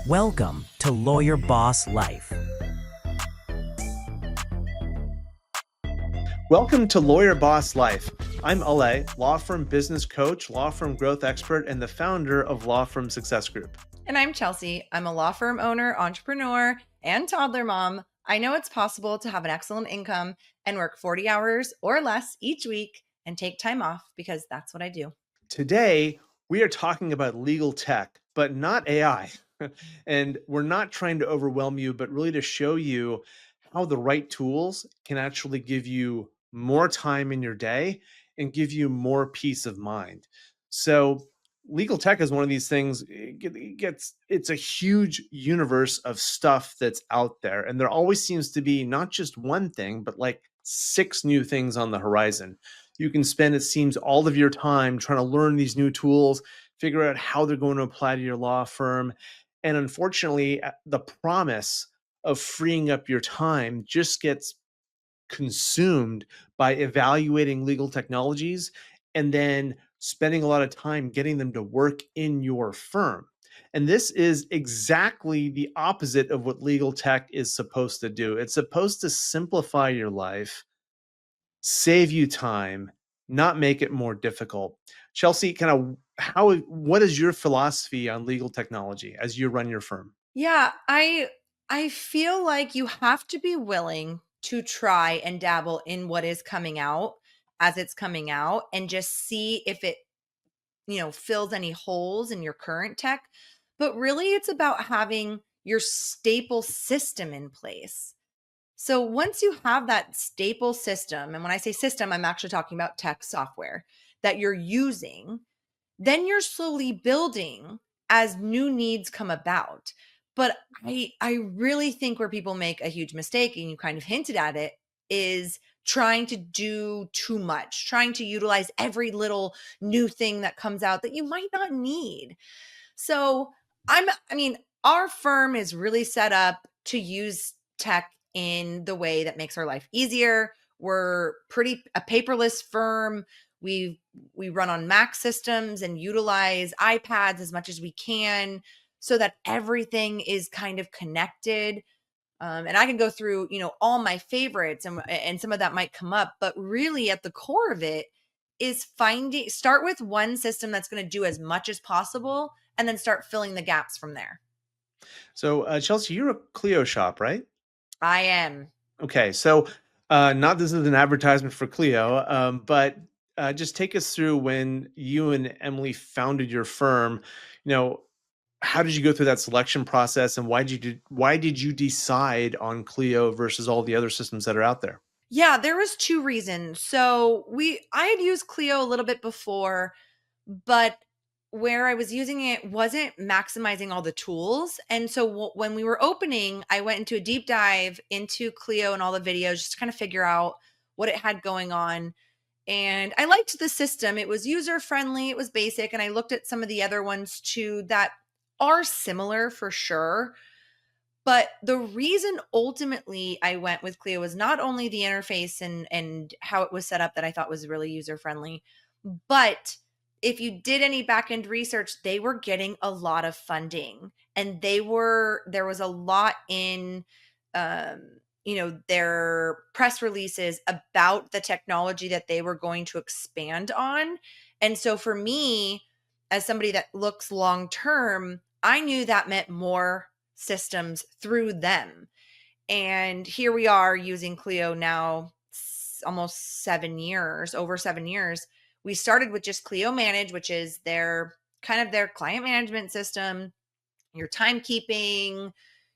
Welcome to Lawyer Boss Life. Welcome to Lawyer Boss Life. I'm Alay, law firm business coach, law firm growth expert, and the founder of Law Firm Success Group. And I'm Chelsea. I'm a law firm owner, entrepreneur, and toddler mom. I know it's possible to have an excellent income and work 40 hours or less each week and take time off because that's what I do. Today, we are talking about legal tech, but not AI. And we're not trying to overwhelm you, but really to show you how the right tools can actually give you more time in your day and give you more peace of mind. So, legal tech is one of these things. It's a huge universe of stuff that's out there, and there always seems to be not just one thing, but like 6 new things on the horizon. You can spend, it seems, all of your time trying to learn these new tools, figure out how they're going to apply to your law firm. And unfortunately, the promise of freeing up your time just gets consumed by evaluating legal technologies and then spending a lot of time getting them to work in your firm. And this is exactly the opposite of what legal tech is supposed to do. It's supposed to simplify your life, save you time, not make it more difficult. Chelsea, what is your philosophy on legal technology as you run your firm? Yeah, I feel like you have to be willing to try and dabble in what is coming out as it's coming out and just see if it, fills any holes in your current tech. But really it's about having your staple system in place. So once you have that staple system, and when I say system, I'm actually talking about tech software that you're using, then you're slowly building as new needs come about. But I really think where people make a huge mistake, and you kind of hinted at it, is trying to do too much, trying to utilize every little new thing that comes out that you might not need. So our firm is really set up to use tech in the way that makes our life easier. We're a paperless firm. We run on Mac systems and utilize iPads as much as we can so that everything is kind of connected. And I can go through, all my favorites and some of that might come up, but really at the core of it is start with one system that's going to do as much as possible and then start filling the gaps from there. So, Chelsea, you're a Clio shop, right? I am. Okay, so not this is an advertisement for Clio, but just take us through when you and Emily founded your firm. You know, how did you go through that selection process, and why did you decide on Clio versus all the other systems that are out there? Yeah, there was two reasons. So I had used Clio a little bit before, but where I was using it wasn't maximizing all the tools. And so when we were opening, I went into a deep dive into Clio and all the videos just to kind of figure out what it had going on. And I liked the system. It was user friendly, it was basic. And I looked at some of the other ones too that are similar for sure. But the reason ultimately I went with Clio was not only the interface and how it was set up that I thought was really user friendly, but if you did any back end research, they were getting a lot of funding, and there was a lot in their press releases about the technology that they were going to expand on. And so for me, as somebody that looks long term, I knew that meant more systems through them. And here we are using Clio now almost 7 years, over 7 years. We started with just Clio Manage, which is their client management system, your timekeeping,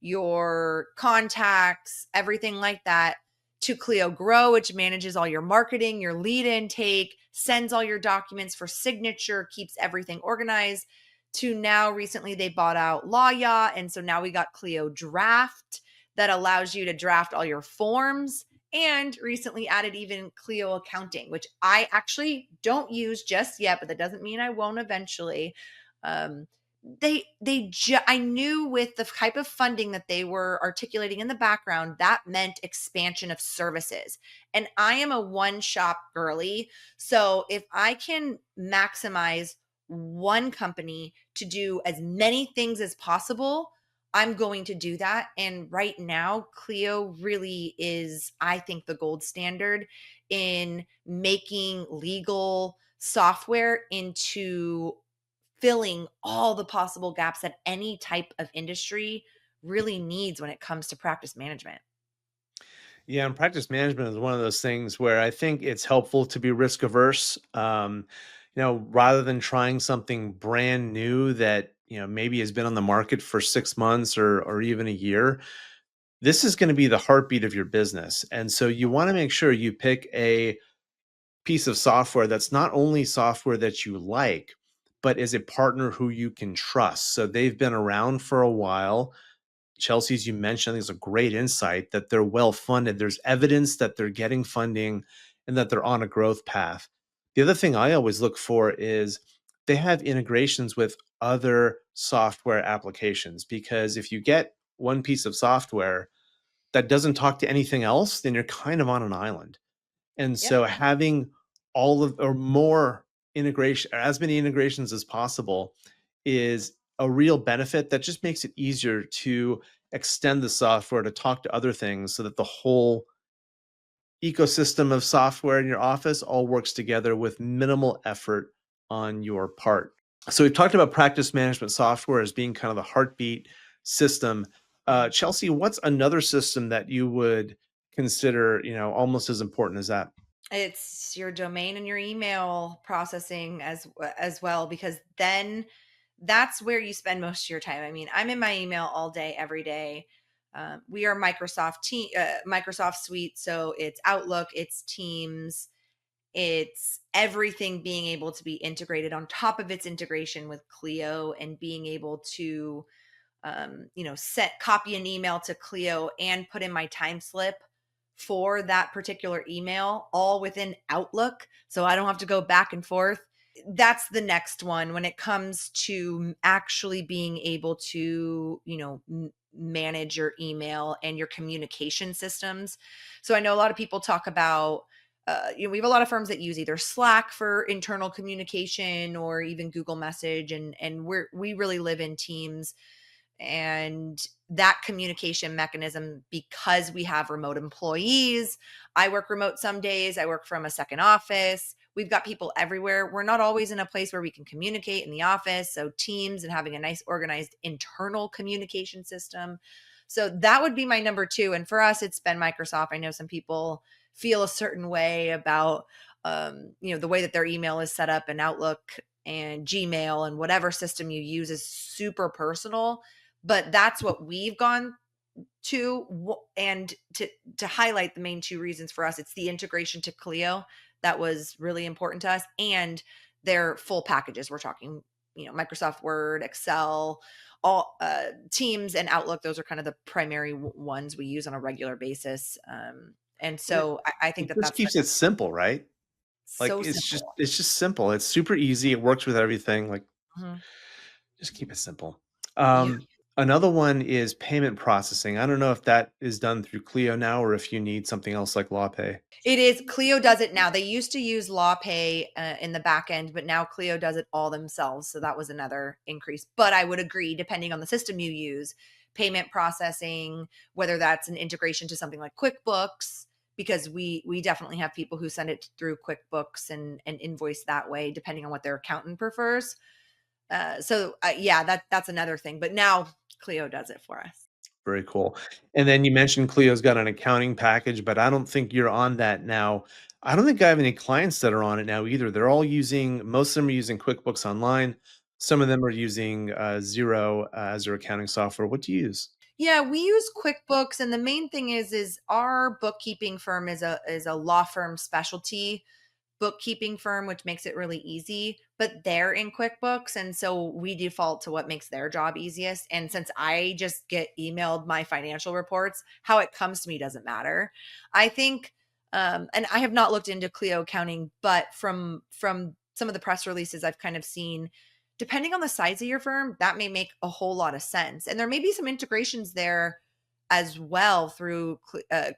your contacts, everything like that, to Clio Grow, which manages all your marketing, your lead intake, sends all your documents for signature, keeps everything organized, to now recently they bought out Lawya. And so now we got Clio Draft that allows you to draft all your forms, and recently added even Clio Accounting, which I actually don't use just yet, but that doesn't mean I won't eventually. I knew with the type of funding that they were articulating in the background, that meant expansion of services. And I am a one shop girly. So if I can maximize one company to do as many things as possible, I'm going to do that. And right now, Clio really is, I think, the gold standard in making legal software into filling all the possible gaps that any type of industry really needs when it comes to practice management. Yeah, and practice management is one of those things where I think it's helpful to be risk averse. Rather than trying something brand new that maybe has been on the market for 6 months or even a year, this is going to be the heartbeat of your business, and so you want to make sure you pick a piece of software that's not only software that you like, but is a partner who you can trust. So they've been around for a while. Chelsea's, you mentioned, I think is a great insight that they're well funded. There's evidence that they're getting funding and that they're on a growth path. The other thing I always look for is they have integrations with other software applications, because if you get one piece of software that doesn't talk to anything else, then you're kind of on an island. And Yep. so having all of or more integration, or as many integrations as possible, is a real benefit that just makes it easier to extend the software to talk to other things so that the whole ecosystem of software in your office all works together with minimal effort on your part. So we've talked about practice management software as being kind of the heartbeat system. Chelsea, what's another system that you would consider, almost as important as that? It's your domain and your email processing as well, because then that's where you spend most of your time. I mean, I'm in my email all day, every day. We are Microsoft Suite, so it's Outlook, it's Teams, it's everything being able to be integrated on top of its integration with Clio, and being able to set copy an email to Clio and put in my time slip for that particular email all within Outlook. So I don't have to go back and forth. That's the next one when it comes to actually being able to, manage your email and your communication systems. So I know a lot of people talk about, we have a lot of firms that use either Slack for internal communication or even Google Message, and we really live in Teams, and that communication mechanism, because we have remote employees. I work remote some days, I work from a second office. We've got people everywhere. We're not always in a place where we can communicate in the office. So Teams and having a nice organized internal communication system. So that would be my number two. And for us, it's been Microsoft. I know some people feel a certain way about the way that their email is set up in Outlook and Gmail, and whatever system you use is super personal, but that's what we've gone to. And to highlight the main two reasons for us, it's the integration to Clio that was really important to us, and their full packages. We're talking Microsoft Word, Excel, all Teams and Outlook. Those are kind of the primary ones we use on a regular basis. And so I think It that just that's keeps it simple, right? Like so simple. it's just simple. It's super easy. It works with everything. Like, Mhm. just keep it simple. Yeah. Another one is payment processing. I don't know if that is done through Clio now or if you need something else like LawPay. It is. Clio does it now. They used to use LawPay in the back end, but now Clio does it all themselves. So that was another increase. But I would agree, depending on the system you use, payment processing, whether that's an integration to something like QuickBooks, because we definitely have people who send it through QuickBooks and invoice that way, depending on what their accountant prefers. Yeah, that's another thing. But now Clio does it for us. Very cool. And then you mentioned Clio's got an accounting package, but I don't think you're on that now. I don't think I have any clients that are on it now either. They're all using, most of them are using QuickBooks Online. Some of them are using Xero as their accounting software. What do you use? Yeah, we use QuickBooks, and the main thing is our bookkeeping firm is a law firm specialty bookkeeping firm, which makes it really easy, but they're in QuickBooks, and so we default to what makes their job easiest. And since I just get emailed my financial reports, how it comes to me doesn't matter. I think and I have not looked into Clio accounting, but from some of the press releases I've kind of seen, depending on the size of your firm, that may make a whole lot of sense. And there may be some integrations there as well through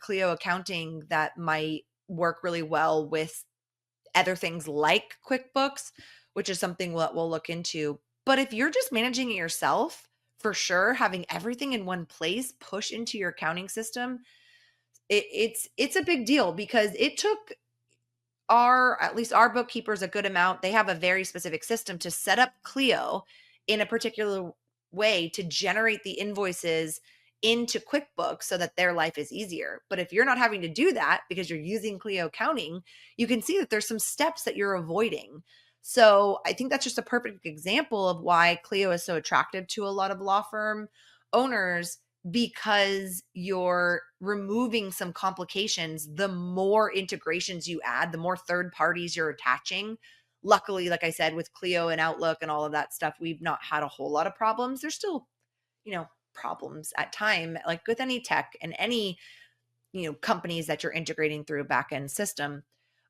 Clio accounting that might work really well with other things like QuickBooks, which is something we'll look into. But if you're just managing it yourself for sure, having everything in one place push into your accounting system, it's a big deal because it took at least our bookkeepers a good amount. They have a very specific system to set up Clio in a particular way to generate the invoices into QuickBooks so that their life is easier. But if you're not having to do that because you're using Clio accounting, you can see that there's some steps that you're avoiding. So I think that's just a perfect example of why Clio is so attractive to a lot of law firm owners, because you're removing some complications. The more integrations you add, the more third parties you're attaching. Luckily, like I said, with Clio and Outlook and all of that stuff, we've not had a whole lot of problems. There's still, problems at time, like with any tech and any, companies that you're integrating through a back-end system.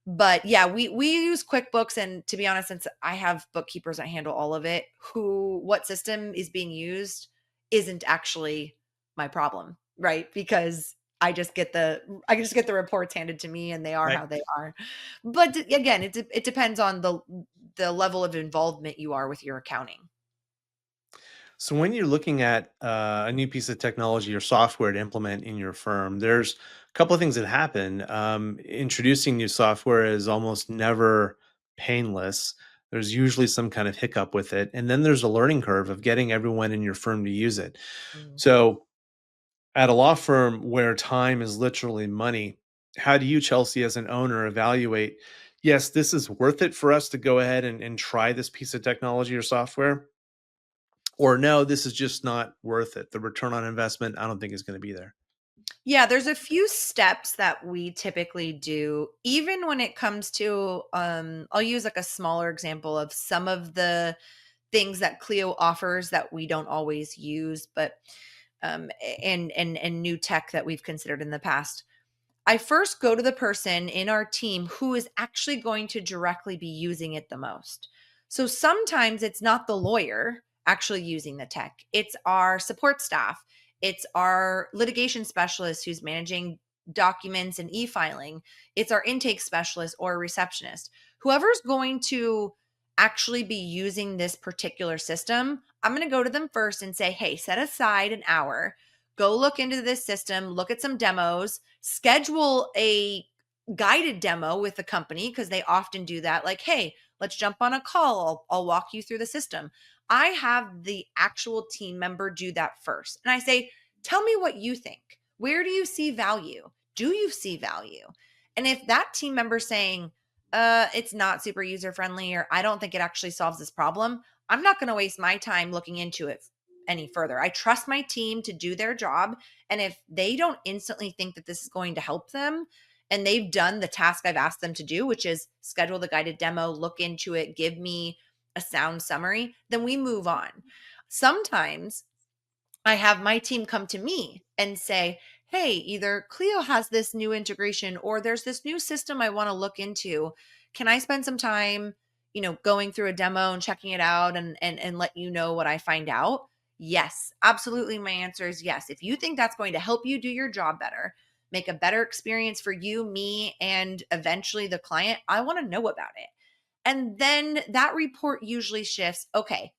But yeah, we use QuickBooks, and to be honest, since I have bookkeepers that handle all of it, what system is being used isn't actually my problem, right? Because I just get the reports handed to me, and they are Right. how they are. But again, it depends on the level of involvement you are with your accounting. So when you're looking at a new piece of technology or software to implement in your firm, there's a couple of things that happen. Introducing new software is almost never painless. There's usually some kind of hiccup with it, and then there's a learning curve of getting everyone in your firm to use it. Mm. So at a law firm where time is literally money, how do you, Chelsea, as an owner, evaluate, yes, this is worth it for us to go ahead and try this piece of technology or software? Or no, this is just not worth it. The return on investment, I don't think is going to be there. Yeah, there's a few steps that we typically do, even when it comes to, I'll use like a smaller example of some of the things that Clio offers that we don't always use, but and new tech that we've considered in the past. I first go to the person in our team who is actually going to directly be using it the most. So sometimes it's not the lawyer actually using the tech, it's our support staff, it's our litigation specialist who's managing documents and e filing, it's our intake specialist or receptionist. Whoever's going to actually be using this particular system, I'm going to go to them first and say, hey, set aside an hour, go look into this system, look at some demos, schedule a guided demo with the company because they often do that. Like, hey, let's jump on a call. I'll walk you through the system. I have the actual team member do that first. And I say, tell me what you think. Where do you see value? Do you see value? And if that team member saying, it's not super user friendly, or I don't think it actually solves this problem, I'm not going to waste my time looking into it any further. I trust my team to do their job. And if they don't instantly think that this is going to help them, and they've done the task I've asked them to do, which is schedule the guided demo, look into it, give me a sound summary, then we move on. Sometimes I have my team come to me and say, hey, either Clio has this new integration or there's this new system I want to look into. Can I spend some time, going through a demo and checking it out and let you know what I find out? Yes, absolutely. My answer is yes. If you think that's going to help you do your job better, make a better experience for you, me, and eventually the client, I want to know about it. And then that report usually shifts. Okay,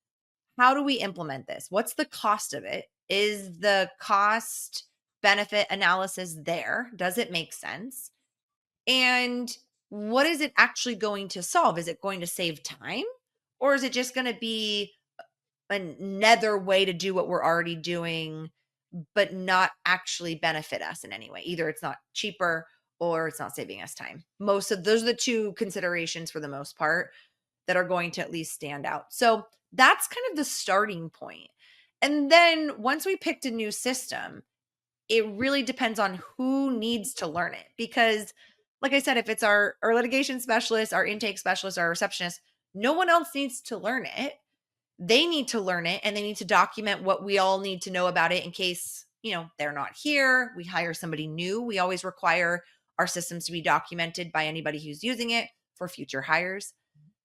how do we implement this? What's the cost of it? Is the cost benefit analysis there? Does it make sense? And what is it actually going to solve? Is it going to save time? Or is it just going to be another way to do what we're already doing, but not actually benefit us in any way? Either it's not cheaper or it's not saving us time. Most of those are the two considerations for the most part that are going to at least stand out. So that's kind of the starting point. And then once we picked a new system, it really depends on who needs to learn it. Because, like I said, if it's our litigation specialist, our intake specialist, our receptionist, no one else needs to learn it. They need to learn it, and they need to document what we all need to know about it in case, they're not here. We hire somebody new. We always require our systems to be documented by anybody who's using it for future hires.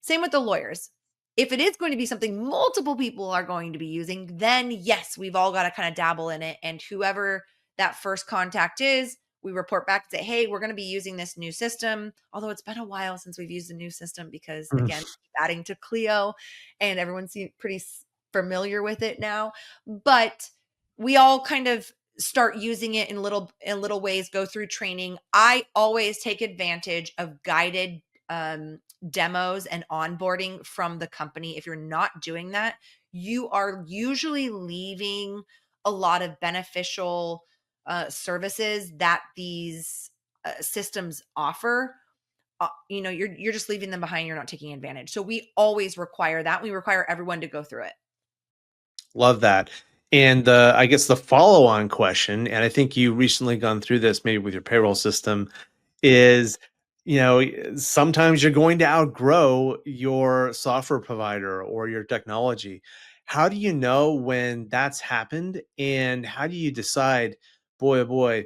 Same with the lawyers. If it is going to be something multiple people are going to be using, then yes, we've all got to kind of dabble in it. And whoever that first contact is, we report back and say, hey, we're going to be using this new system. Although it's been a while since we've used a new system because, again, Mhm. adding to Clio, and everyone's pretty familiar with it now, but we all kind of start using it in little ways, go through training. I always take advantage of guided demos and onboarding from the company. If you're not doing that, you are usually leaving a lot of beneficial services that these systems offer. You're just leaving them behind. You're not taking advantage. So we always require that. We require everyone to go through it. Love that. And I guess the follow-on question, and I think you recently gone through this maybe with your payroll system, is, sometimes you're going to outgrow your software provider or your technology. How do you know when that's happened? And how do you decide, boy, oh boy,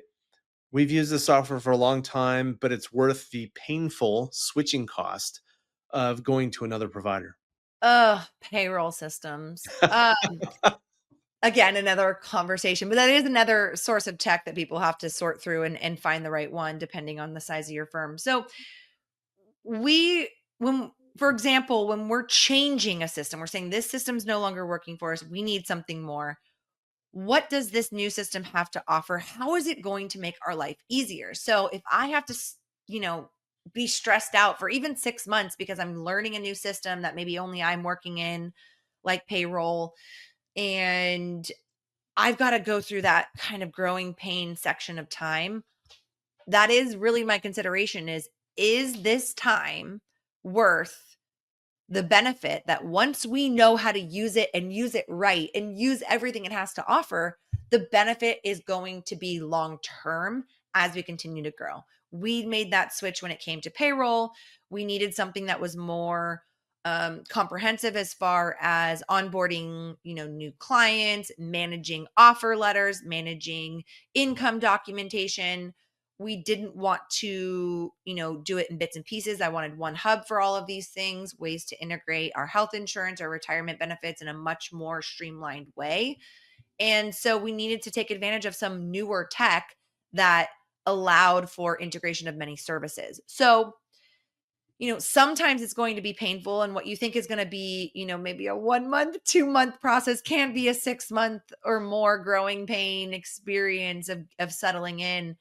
we've used this software for a long time, but it's worth the painful switching cost of going to another provider? Payroll systems. Again, another conversation, but that is another source of tech that people have to sort through and find the right one depending on the size of your firm. So for example, when we're changing a system, we're saying this system's no longer working for us. We need something more. What does this new system have to offer? How is it going to make our life easier? So if I have to, be stressed out for even 6 months because I'm learning a new system that maybe only I'm working in, like payroll, and I've got to go through that kind of growing pain section of time, that is really my consideration is this time worth the benefit that once we know how to use it and use it right and use everything it has to offer, the benefit is going to be long-term as we continue to grow. We made that switch when it came to payroll. We needed something that was more comprehensive as far as onboarding, new clients, managing offer letters, managing income documentation. We didn't want to, do it in bits and pieces. I wanted one hub for all of these things, ways to integrate our health insurance, our retirement benefits in a much more streamlined way. And so we needed to take advantage of some newer tech that allowed for integration of many services. So, sometimes it's going to be painful, and what you think is going to be, maybe a 1 month, 2 month process can be a 6 month or more growing pain experience of settling in.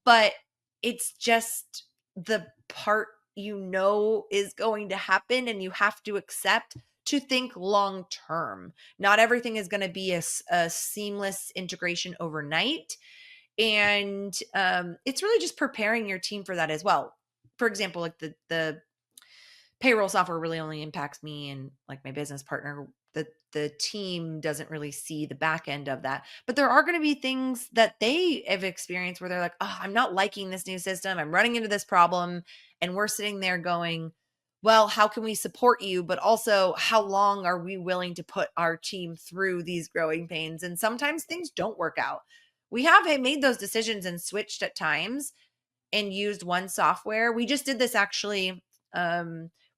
But it's just the part is going to happen, and you have to accept to think long term. Not everything is going to be a seamless integration overnight. And it's really just preparing your team for that as well. For example, like the payroll software really only impacts me and like my business partner. The team doesn't really see the back end of that. But there are going to be things that they have experienced where they're like, oh, I'm not liking this new system. I'm running into this problem. And we're sitting there going, well, how can we support you? But also, how long are we willing to put our team through these growing pains? And sometimes things don't work out. We have made those decisions and switched at times and used one software. We just did this actually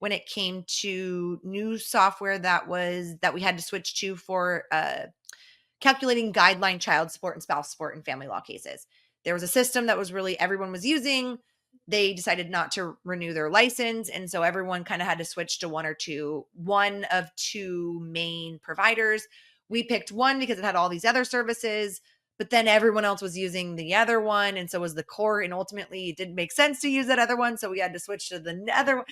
when it came to new software that we had to switch to for calculating guideline child support and spouse support in family law cases. There was a system that was really everyone was using. They decided not to renew their license. And so everyone kind of had to switch to one of two main providers. We picked one because it had all these other services, but then everyone else was using the other one. And so was the court. And ultimately it didn't make sense to use that other one. So we had to switch to the other one.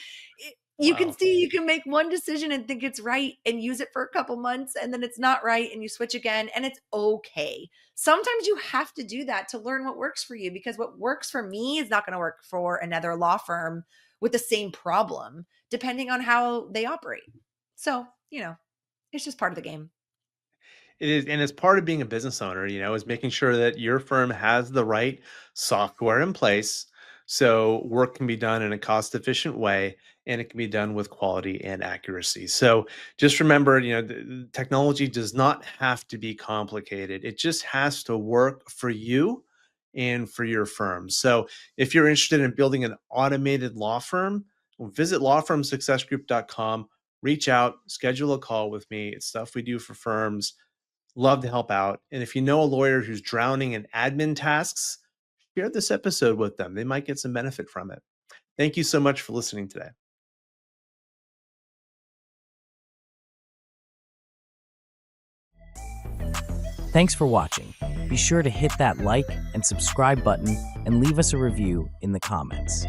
You Wow. can see, you can make one decision and think it's right and use it for a couple months, and then it's not right and you switch again, and it's okay. Sometimes you have to do that to learn what works for you, because what works for me is not going to work for another law firm with the same problem, depending on how they operate. So, it's just part of the game. It is, and it's part of being a business owner, is making sure that your firm has the right software in place so work can be done in a cost-efficient way and it can be done with quality and accuracy. So just remember, the technology does not have to be complicated. It just has to work for you and for your firm. So if you're interested in building an automated law firm, visit lawfirmsuccessgroup.com, reach out, schedule a call with me. It's stuff we do for firms. Love to help out. And if you know a lawyer who's drowning in admin tasks, share this episode with them. They might get some benefit from it. Thank you so much for listening today. Thanks for watching. Be sure to hit that like and subscribe button and leave us a review in the comments.